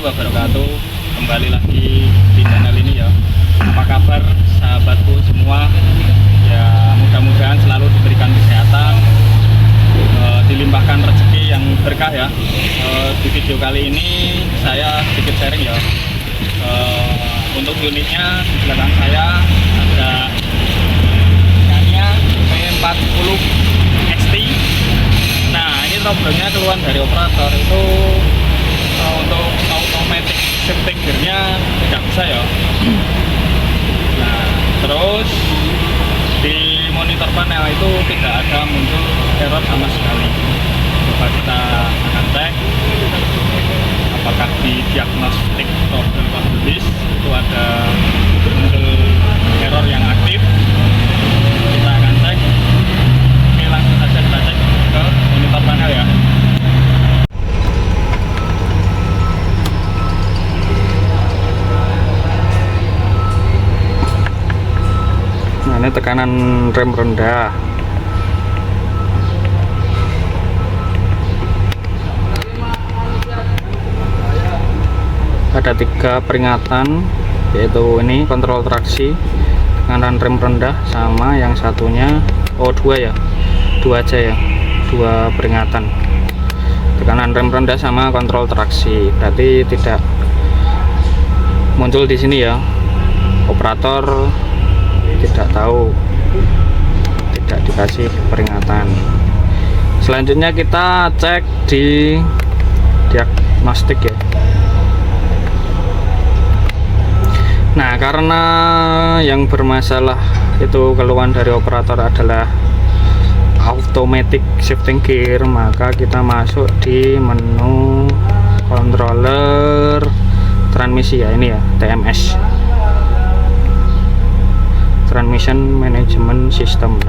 wabarakatuh. Kembali lagi di channel ini ya. Apa kabar sahabatku semua? Ya, mudah-mudahan selalu diberikan kesehatan, dilimpahkan rezeki yang berkah ya. Di video kali ini saya sedikit sharing ya. Untuk unitnya di belakang saya ada Scania P40 XT. Nah, ini problemnya keluhan dari operator itu untuk automatic shifting gearnya tidak bisa ya. Nah, terus di monitor panel itu tidak ada muncul error sama sekali. Coba kita akan cek apakah di diagnostik problem publish itu ada muncul error yang aktif. Kita akan cek. Oke, langsung saja kita cek ke monitor panel ya. Nah, ini tekanan rem rendah. Ada 3 peringatan, yaitu ini kontrol traksi, tekanan rem rendah, sama yang satunya O2 ya, 2 aja ya, 2 peringatan. Tekanan rem rendah sama kontrol traksi, berarti tidak muncul di sini ya. Operator tidak tahu, tidak dikasih peringatan. Selanjutnya kita cek di diagnostik ya. Nah, karena yang bermasalah itu keluhan dari operator adalah automatic shifting gear, maka kita masuk di menu controller transmisi ya, ini ya, TMS, Transmission Management System.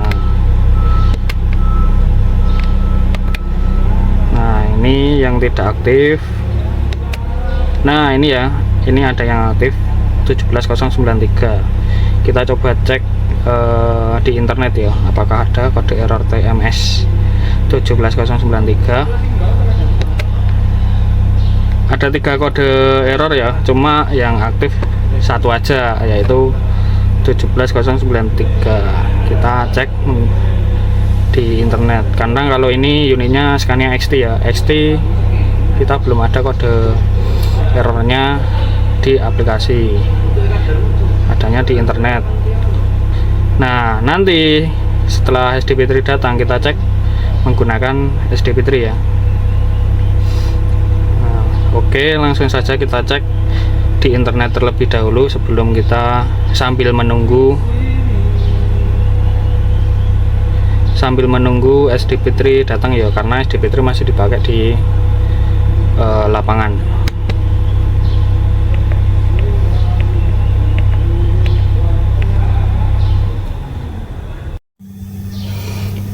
Nah, ini yang tidak aktif. Nah, ini ya, ini ada yang aktif 17093. Kita coba cek di internet ya, apakah ada kode error TMS 17093. Ada 3 kode error ya, cuma yang aktif satu aja, yaitu 17093. Kita cek di internet, karena kalau ini unitnya Scania XT ya, XT kita belum ada kode errornya di aplikasi, adanya di internet. Nah, nanti setelah SDP3 datang kita cek menggunakan SDP3 ya. Nah, oke, langsung saja kita cek di internet terlebih dahulu sebelum kita sambil menunggu SDP3 datang ya, karena SDP3 masih dipakai di lapangan.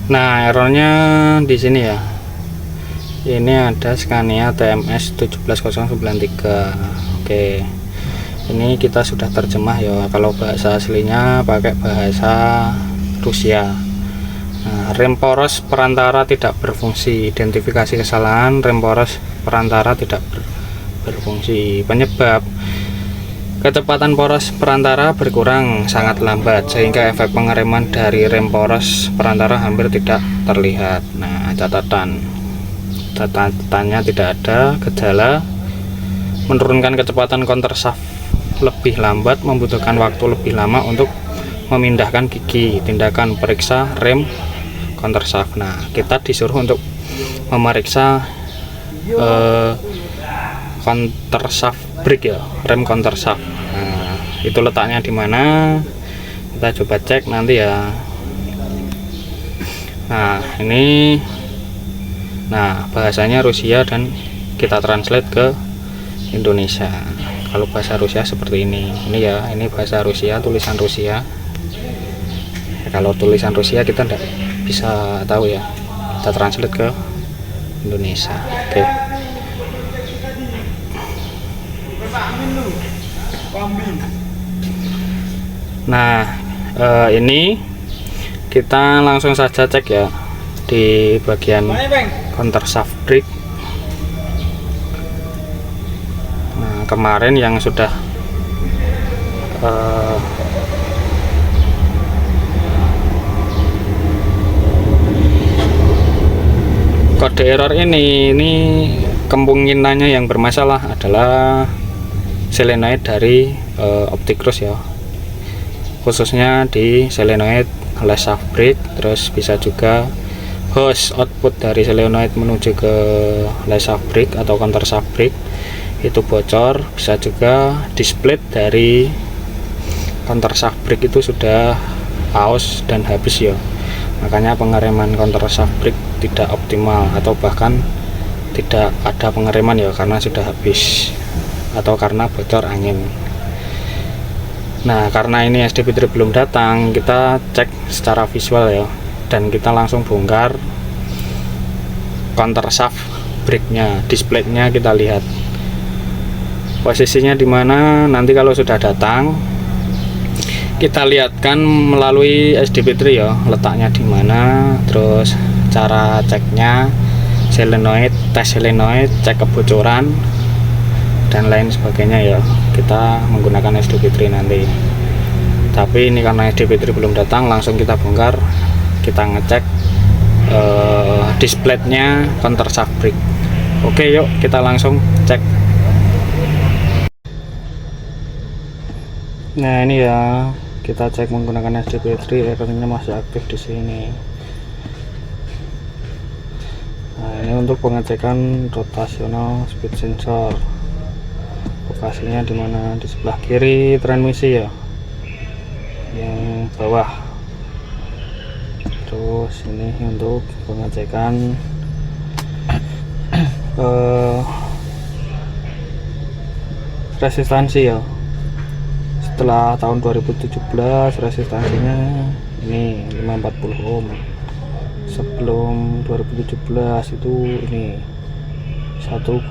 Nah, errornya di sini ya. Ini ada Scania TMS 17093. Oke. Ini kita sudah terjemah ya. Kalau bahasa aslinya pakai bahasa Rusia. Nah, rem poros perantara tidak berfungsi. Identifikasi kesalahan rem poros perantara tidak berfungsi. Penyebab: kecepatan poros perantara berkurang sangat lambat sehingga efek pengereman dari rem poros perantara hampir tidak terlihat. Nah, catatannya tidak ada gejala. Menurunkan kecepatan counter shaft lebih lambat, membutuhkan waktu lebih lama untuk memindahkan gigi. Tindakan periksa rem counter shaft. Nah, kita disuruh untuk memeriksa counter shaft brake ya, rem counter shaft. Nah, itu letaknya di mana? Kita coba cek nanti ya. Nah, ini, nah, bahasanya Rusia dan kita translate ke Indonesia. Kalau bahasa Rusia seperti ini ya, ini bahasa Rusia, tulisan Rusia. Kalau tulisan Rusia kita tidak bisa tahu ya, kita translate ke Indonesia. Oke. Nah, ini kita langsung saja cek ya di bagian counter shaft brake. Nah, kemarin yang sudah kode error ini kemungkinannya yang bermasalah adalah solenoid dari Opticross ya, khususnya di solenoid les shaft brake. Terus bisa juga hose output dari solenoid menuju ke les shaft brake atau counter shaft brake itu bocor. Bisa juga display dari counter shaft brake itu sudah aus dan habis ya, makanya pengereman counter shaft brake tidak optimal atau bahkan tidak ada pengereman ya, karena sudah habis atau karena bocor angin. Nah, karena ini SD-Battery belum datang, kita cek secara visual ya, dan kita langsung bongkar counter shaft brake-nya, display-nya kita lihat posisinya di mana. Nanti kalau sudah datang kita lihatkan melalui SD-Battery ya, letaknya di mana, terus cara ceknya, solenoid, tes solenoid, cek kebocoran dan lain sebagainya ya, kita menggunakan SD-Battery nanti. Tapi ini karena SD-Battery belum datang, langsung kita bongkar, kita ngecek display-nya counter shaft brake. Oke, yuk kita langsung cek. Nah, ini ya, kita cek menggunakan SD-Battery, errornya masih aktif di sini. Nah, ini untuk pengecekan rotational speed sensor. Lokasinya di mana? Di sebelah kiri transmisi ya, yang bawah. Terus ini untuk pengecekan resistansi ya. Setelah tahun 2017 resistansinya ini 540 ohm. Sebelum 2017 itu ini 1,05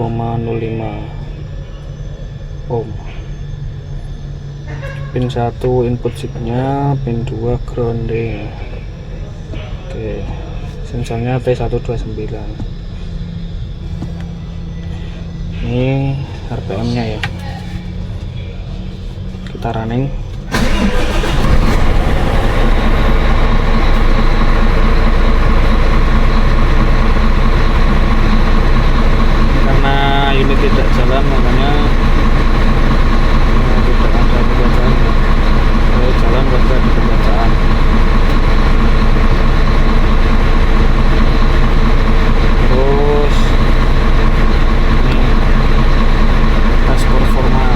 ohm. Pin 1 input chipnya, pin 2 grounding. Oke, sensornya T129. Ini RPM nya ya, kita running. Karena unit tidak jalan, makanya tidak ada pembacaan. Kalau jalan pasti ada pembacaan. Terus ini tes performa.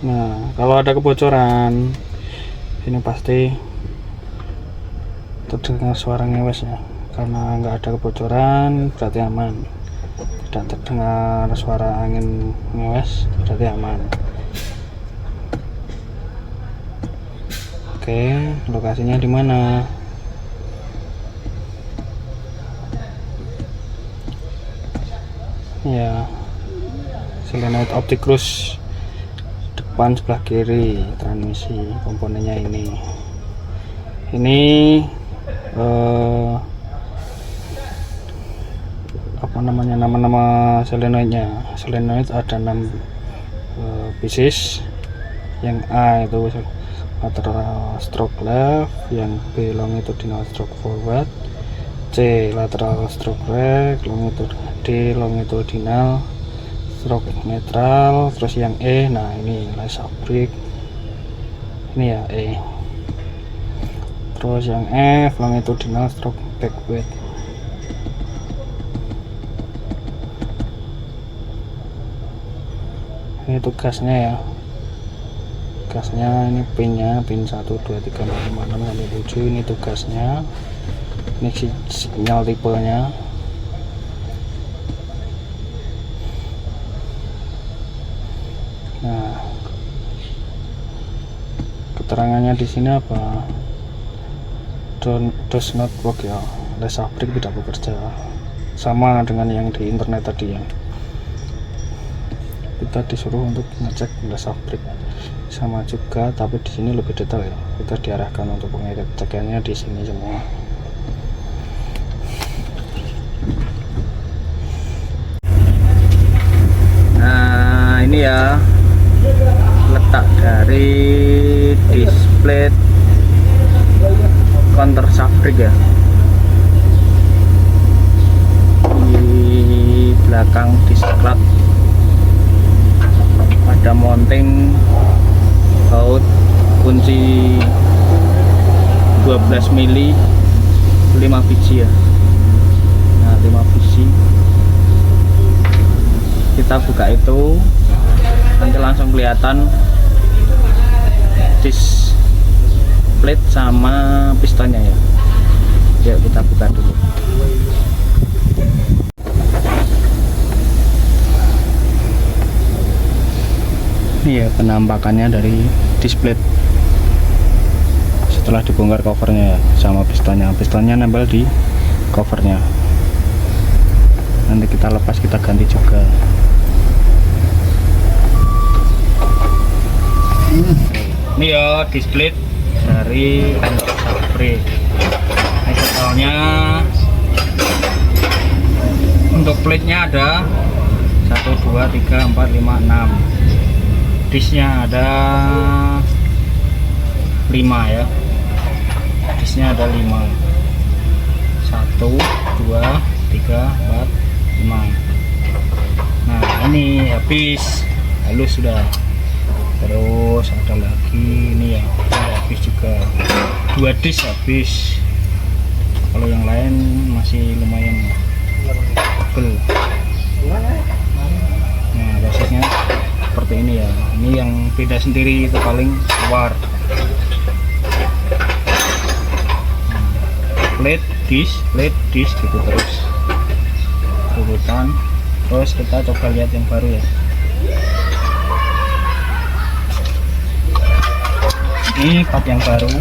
Nah, kalau ada kebocoran ini pasti terdengar suara ngewes ya. Karena nggak ada kebocoran berarti aman, tidak terdengar suara angin ngewes berarti aman. Oke, lokasinya di mana? Ya, solenoid Opticross depan sebelah kiri transmisi, komponennya ini apa namanya, nama-nama solenoidnya. Solenoid ada 6 pieces. Yang A itu lateral stroke left, yang B longitudinal stroke forward, C lateral stroke right, D longitudinal stroke netral, terus yang E, nah ini lace up brake, ini ya E, terus yang F longitudinal stroke backward. Ini tugasnya ya, gasnya ini pinnya, pin 1 2 3 4 5 6 sampai 7. Ini tugasnya, ini sinyal tipenya. Nah, keterangannya di sini apa? Does not work ya, lace up brake tidak bekerja, sama dengan yang di internet tadi ya. Kita disuruh untuk ngecek lace up brake sama juga, tapi di sini lebih detail ya. Kita diarahkan untuk pengecekannya di sini semua. Nah, ini ya letak dari display counter shock brake ya, di belakang disc clutch ada mounting baut kunci 12 mili 5 biji ya. Nah, 5 biji kita buka itu nanti langsung kelihatan disc plate sama pistonnya ya. Yuk kita buka dulu. Ini ya penampakannya dari display setelah dibongkar covernya ya, sama pistonnya. Pistonnya nempel di covernya. Nanti kita lepas, kita ganti juga. Ini ya display dari counter shock brake. Nah, totalnya untuk plate-nya ada 1 2 3 4 5 6. Disnya ada 5 ya, disnya ada 5, 1 2 3 4 5. Nah, ini habis halus sudah. Terus ada lagi ini ya, ada habis juga, 2 disk habis. Kalau yang lain masih lumayan tebel. Nah, prosesnya seperti ini ya. Ini yang beda sendiri itu paling keluar. Plate disk gitu terus urutan. Terus kita coba lihat yang baru ya. Ini part yang baru.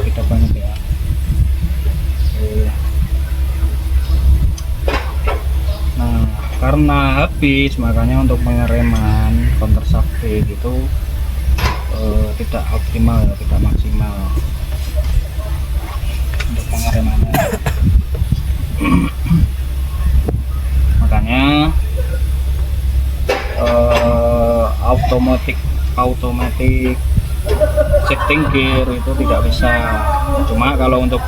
Kita banyak ya. Nah, karena habis makanya untuk pengereman counter shock brake itu tidak optimal ya, tidak maksimal untuk pengeremannya. Makanya automatic shifting gear itu tidak bisa. Cuma kalau untuk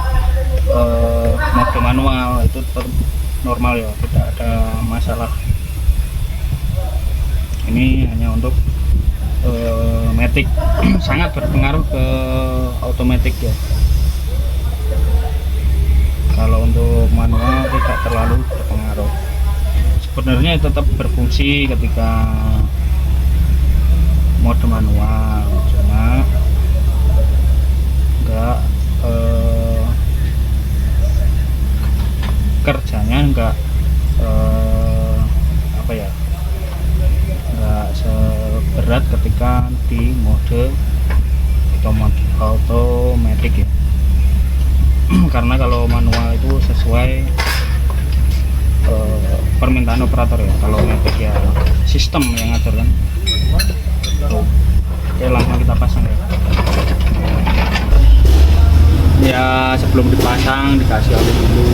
mode manual itu normal ya, tidak ada masalah. Ini hanya untuk matic. Sangat berpengaruh ke automatic ya. Kalau untuk manual tidak terlalu berpengaruh. Sebenarnya tetap berfungsi ketika mode manual, cuma enggak kerjanya enggak apa ya, enggak seberat ketika di mode automatic ya. Karena kalau manual itu sesuai permintaan operator ya. Kalau matic ya sistem yang ngatur kan. Oke, langsung kita pasang ya. Ya sebelum dipasang dikasih oli dulu.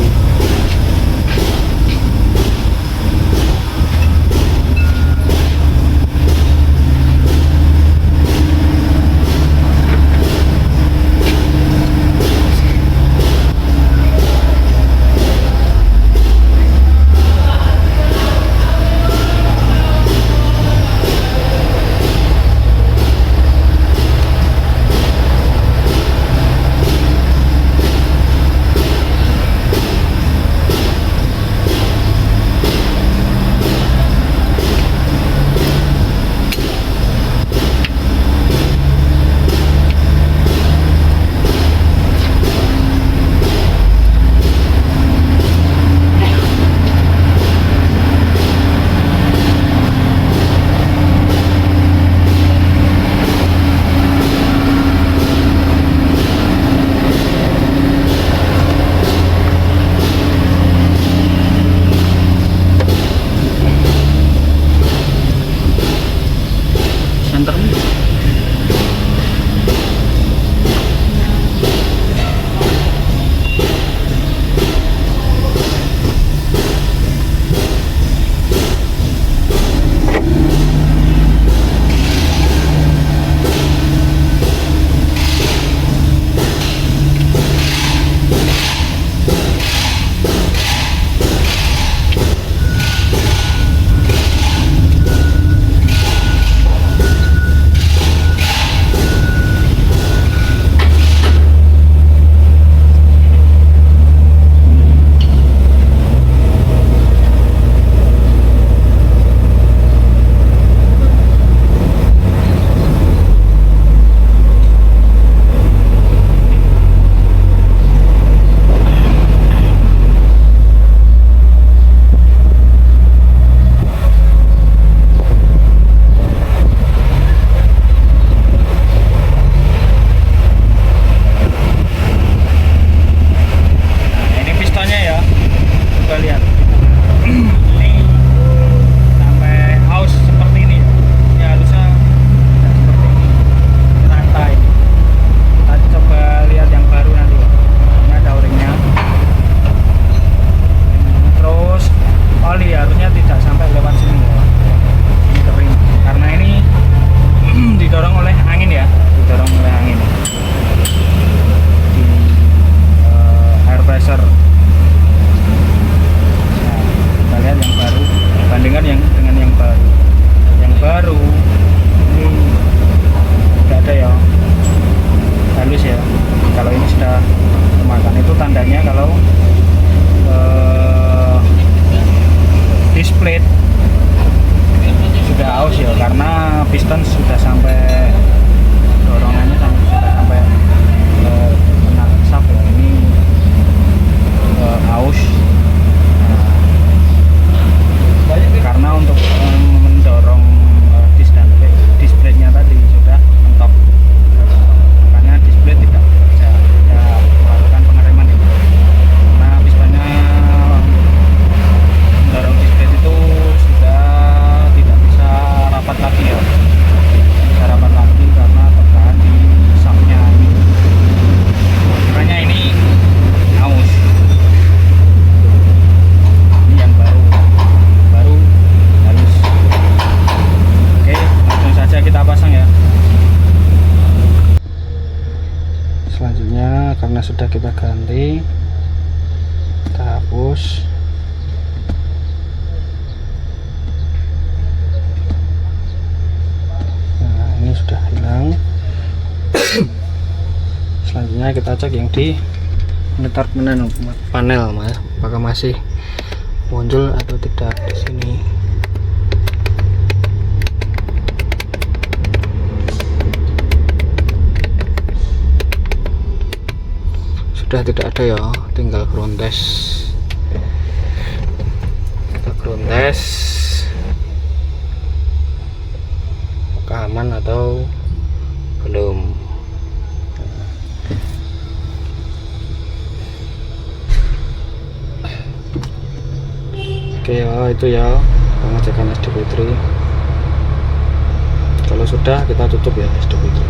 piston sudah sampai dorongannya sudah sampai kena sap ya. Ini aus. Karena untuk mendorong disk dan displaynya tadi sudah mentok, makanya display tidak bekerja, tidak melakukan pengereman itu. Karena pistonnya mendorong display itu sudah tidak bisa rapat lagi ya, bisa rapat lagi karena tertahan di sapnya ini. Makanya ini aus. Ini yang baru halus. Oke, langsung saja kita pasang ya. Selanjutnya karena sudah kita ganti, kita hapus. Nah, ini sudah hilang. Selanjutnya kita cek yang di monitor panel mas, apakah masih muncul atau tidak di sini. Sudah tidak ada ya, tinggal ground test. Kita ground test apakah aman atau belum. Oke ya, itu ya pengecekan SDP3. Kalau sudah kita tutup ya SDP3.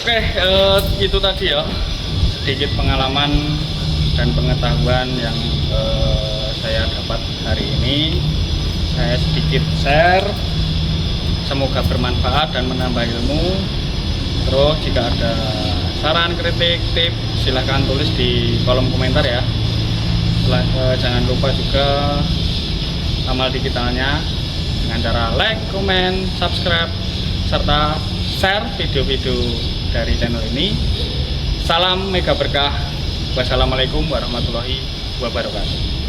Oke, itu tadi ya sedikit pengalaman dan pengetahuan yang saya dapat hari ini. Saya sedikit share, semoga bermanfaat dan menambah ilmu. Terus jika ada saran, kritik, tips, silahkan tulis di kolom komentar ya. Jangan lupa juga amal digitalnya dengan cara like, comment, subscribe, serta share video-video dari channel ini. Salam mega berkah. Wassalamualaikum warahmatullahi wabarakatuh.